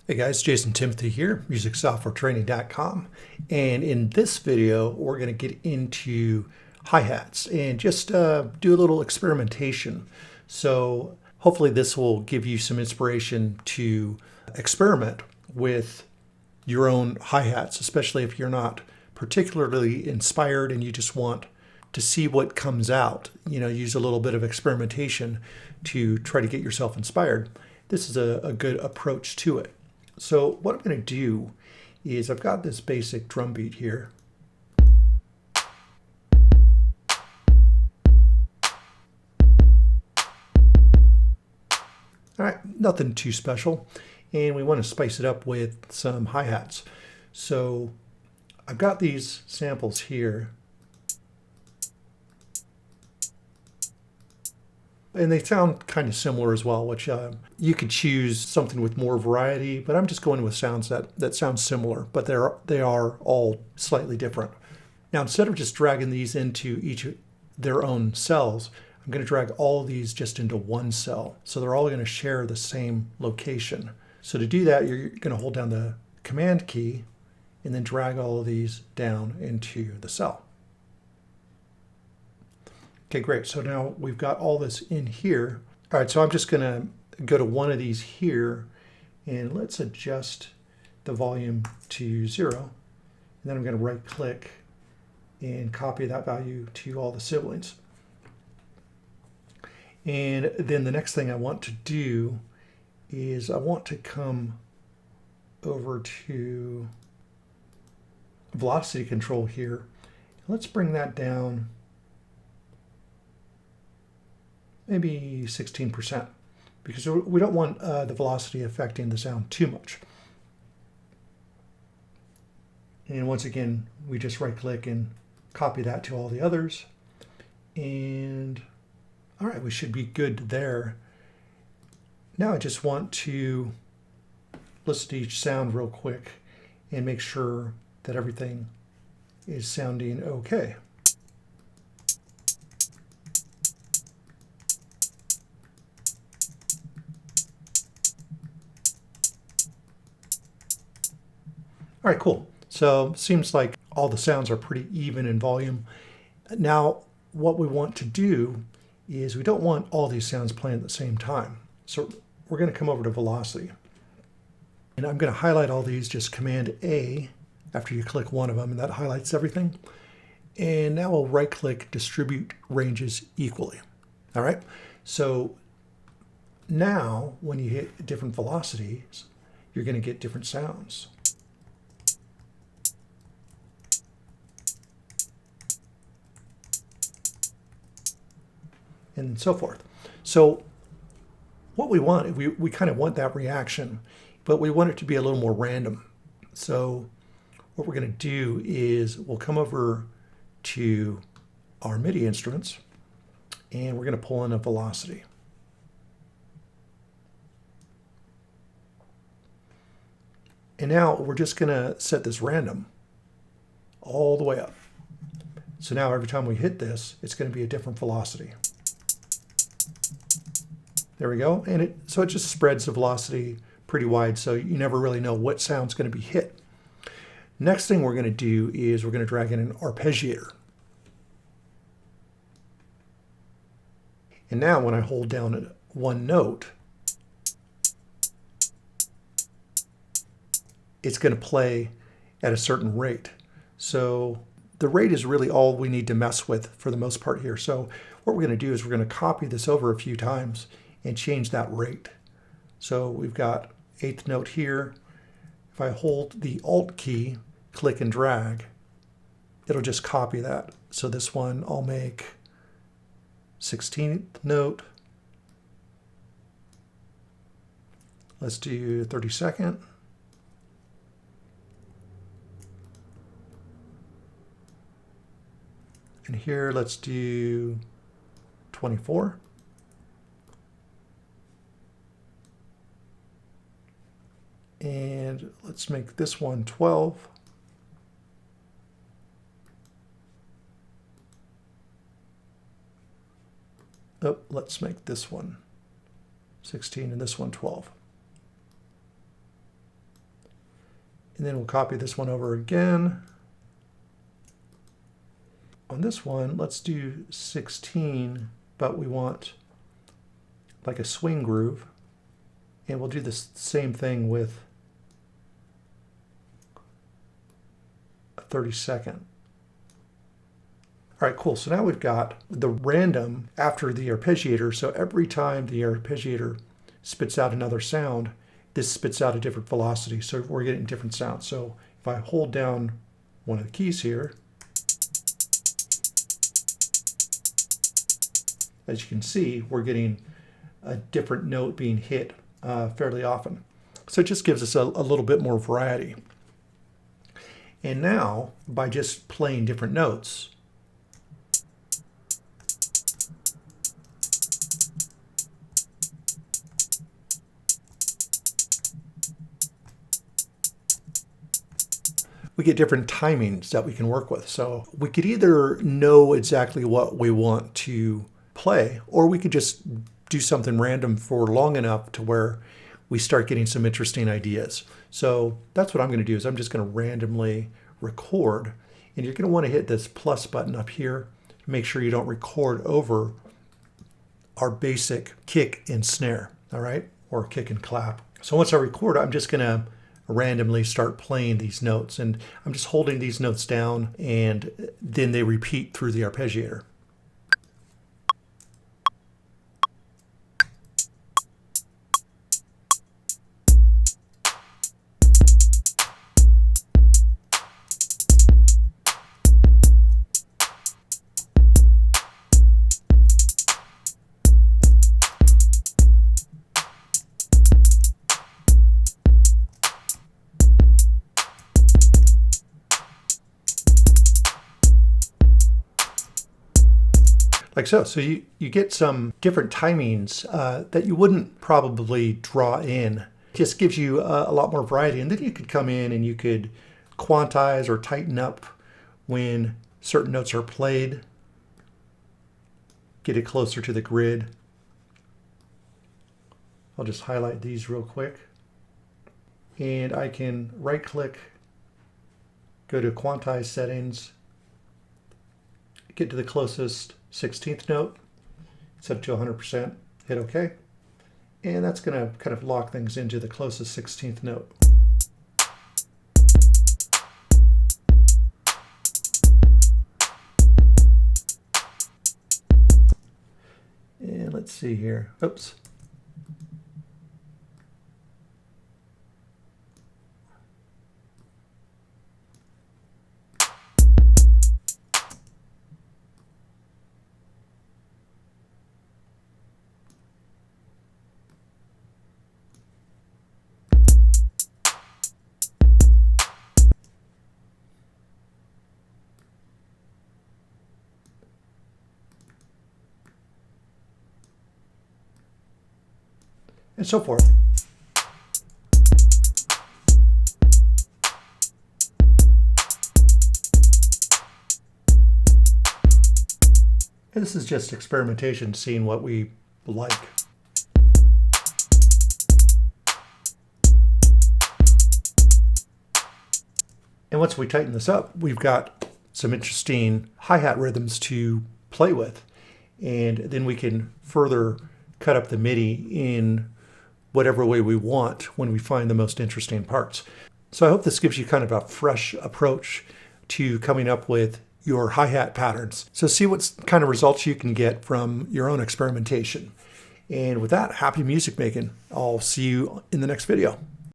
Hey guys, Jason Timothy here, musicsoftwaretraining.com, and in this video we're going to get into hi-hats and just do a little experimentation. So hopefully this will give you some inspiration to experiment with your own hi-hats, especially if you're not particularly inspired and you just want to see what comes out. Use a little bit of experimentation to try to get yourself inspired. This is a good approach to it. So what I'm going to do is I've got this basic drum beat here. All right, nothing too special. And we want to spice it up with some hi-hats. So I've got these samples here. And they sound kind of similar as well, which you could choose something with more variety, but I'm just going with sounds that sound similar, but they are all slightly different. Now, instead of just dragging these into each of their own cells, I'm going to drag all of these just into one cell. So they're all going to share the same location. So to do that, you're going to hold down the Command key and then drag all of these down into the cell. Okay, great. So now we've got all this in here. All right, so I'm just going to go to one of these here, and let's adjust the volume to 0. And then I'm going to right-click and copy that value to all the siblings. And then the next thing I want to do is I want to come over to velocity control here. Let's bring that down maybe 16%, because we don't want the velocity affecting the sound too much. And once again, we just right-click and copy that to all the others. And all right, we should be good there. Now I just want to listen to each sound real quick and make sure that everything is sounding okay. All right, cool. So seems like all the sounds are pretty even in volume. Now, what we want to do is we don't want all these sounds playing at the same time. So we're going to come over to velocity. And I'm going to highlight all these, just Command A after you click one of them, and that highlights everything. And now we'll right-click Distribute Ranges Equally. All right, so now when you hit different velocities, you're going to get different sounds. And so forth. So what we want, we kind of want that reaction, but we want it to be a little more random. So what we're going to do is we'll come over to our MIDI instruments, and we're going to pull in a velocity. And now we're just going to set this random all the way up. So now every time we hit this, it's going to be a different velocity. There we go. And so it just spreads the velocity pretty wide, so you never really know what sound's going to be hit. Next thing we're going to do is we're going to drag in an arpeggiator. And now when I hold down one note, it's going to play at a certain rate. So the rate is really all we need to mess with for the most part here. So what we're going to do is we're going to copy this over a few times and change that rate. So we've got 8th note here. If I hold the Alt key, click and drag, it'll just copy that. So this one I'll make 16th note. Let's do 32nd. And here let's do 24. And let's make this one 12. Oh, let's make this one 16 and this one 12. And then we'll copy this one over again. On this one, let's do 16, but we want like a swing groove. And we'll do the same thing with a 32nd. All right, cool. So now we've got the random after the arpeggiator. So every time the arpeggiator spits out another sound, this spits out a different velocity. So we're getting different sounds. So if I hold down one of the keys here, as you can see, we're getting a different note being hit fairly often. So it just gives us a little bit more variety. And now, by just playing different notes, we get different timings that we can work with. So we could either know exactly what we want to play, or we could just do something random for long enough to where we start getting some interesting ideas. So that's what I'm going to do, is I'm just going to randomly record. And you're going to want to hit this plus button up here. Make sure you don't record over our basic kick and snare, all right? Or kick and clap. So once I record, I'm just going to randomly start playing these notes. And I'm just holding these notes down, and then they repeat through the arpeggiator. Like so. So you get some different timings that you wouldn't probably draw in. It just gives you a lot more variety. And then you could come in and you could quantize or tighten up when certain notes are played. Get it closer to the grid. I'll just highlight these real quick. And I can right click, go to quantize settings, get to the closest 16th note, set it to 100%, hit OK. And that's going to kind of lock things into the closest 16th note. And let's see here. Oops. And so forth. And this is just experimentation, seeing what we like. And once we tighten this up, we've got some interesting hi-hat rhythms to play with. And then we can further cut up the MIDI in whatever way we want when we find the most interesting parts. So I hope this gives you kind of a fresh approach to coming up with your hi-hat patterns. So see what kind of results you can get from your own experimentation. And with that, happy music making. I'll see you in the next video.